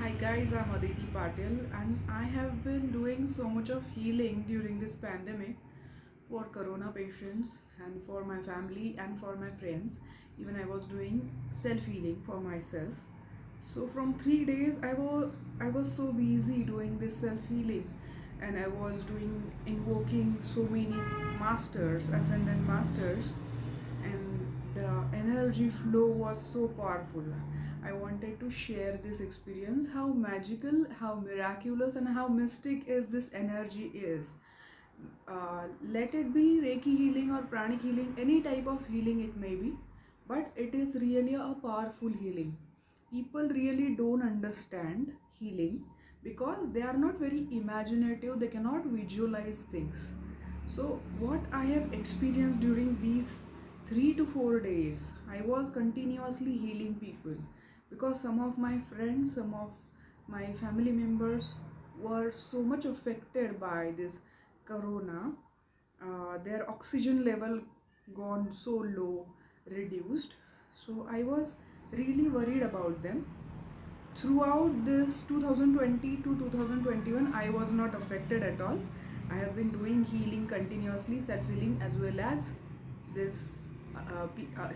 Hi guys, I'm Aditi Patil and I have been doing so much of healing during this pandemic for corona patients and for my family and for my friends. Even I was doing self-healing for myself. So from 3 days I was so busy doing this self-healing and I was doing invoking so many masters, ascendant masters, and the energy flow was so powerful. I wanted to share this experience, how magical, how miraculous, and how mystic is this energy is. Let it be Reiki healing or pranic healing, any type of healing it may be, but it is really a powerful healing. People really don't understand healing because they are not very imaginative, they cannot visualize things. So, what I have experienced during these 3 to 4 days, I was continuously healing people because some of my friends, some of my family members were so much affected by this corona. Their oxygen level gone so low, reduced. So I was really worried about them. Throughout this 2020 to 2021, I was not affected at all. I have been doing healing continuously, self healing, as well as this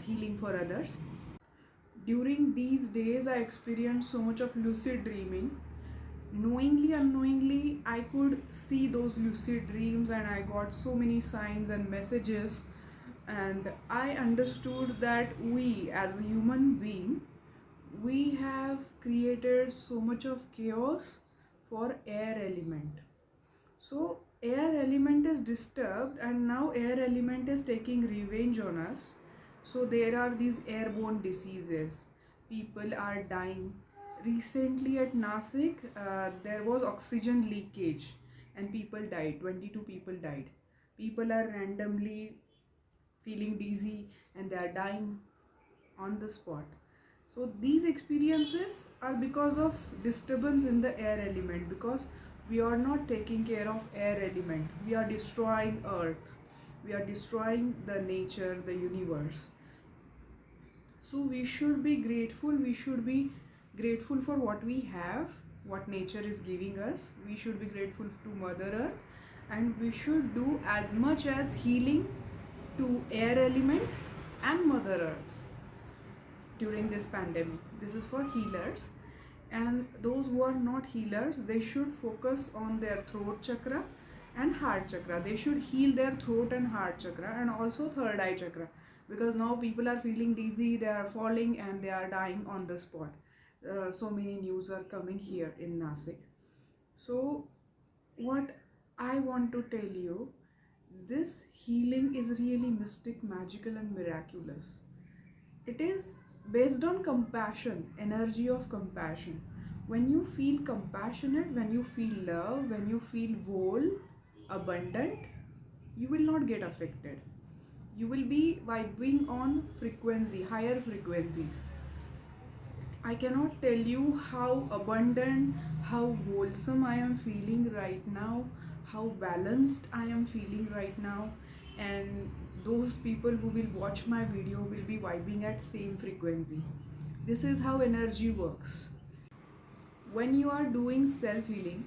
healing for others. During these days, I experienced so much of lucid dreaming. Knowingly, unknowingly, I could see those lucid dreams, and I got so many signs and messages. And I understood that we, as a human being, we have created so much of chaos for air element. So air element is disturbed and now air element is taking revenge on us. So there are these airborne diseases. People are dying. Recently at Nasik, there was oxygen leakage and people died. 22 people died. People are randomly feeling dizzy and they are dying on the spot. So these experiences are because of disturbance in the air element, because we are not taking care of air element. We are destroying earth. We are destroying the nature, the universe. So we should be grateful. We should be grateful for what we have, what nature is giving us. We should be grateful to Mother Earth, and we should do as much as healing to air element and Mother Earth during this pandemic. This is for healers, and those who are not healers, they should focus on their throat chakra and heart chakra. They should heal their throat and heart chakra and also third eye chakra, because now people are feeling dizzy, they are falling and they are dying on the spot. So many news are coming here in Nasik. So what I want to tell you, this healing is really mystic, magical and miraculous. It is based on compassion, energy of compassion. When you feel compassionate, when you feel love, when you feel whole, abundant, you will not get affected. You will be vibing on frequency, higher frequencies. I cannot tell you how abundant, how wholesome I am feeling right now, how balanced I am feeling right now, and those people who will watch my video will be vibing at same frequency. This is how energy works. When you are doing self healing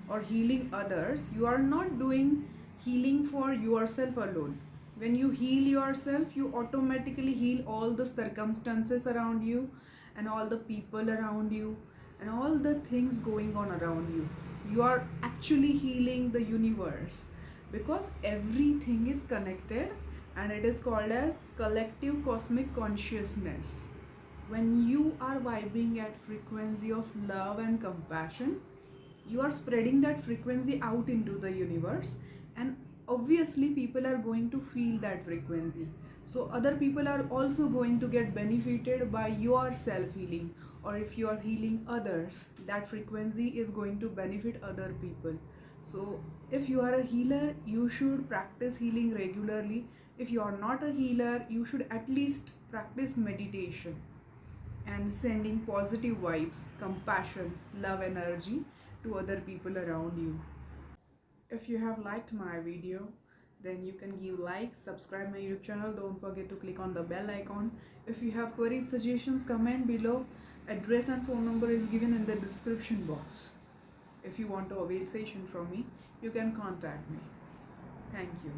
or healing others, you are not doing healing for yourself alone. When you heal yourself, you automatically heal all the circumstances around you and all the people around you and all the things going on around you. You are actually healing the universe, because everything is connected, and it is called as collective cosmic consciousness. When you are vibing at frequency of love and compassion, you are spreading that frequency out into the universe, and obviously people are going to feel that frequency. So other people are also going to get benefited by your self healing, or if you are healing others, that frequency is going to benefit other people. So if you are a healer, you should practice healing regularly. If you are not a healer, you should at least practice meditation and sending positive vibes, compassion, love energy to other people around you. If you have liked my video, then you can give like, subscribe my YouTube channel. Don't forget to click on the bell icon. If you have queries, suggestions, comment below. Address and phone number is given in the description box. If you want to avail session from me, you can contact me. Thank you.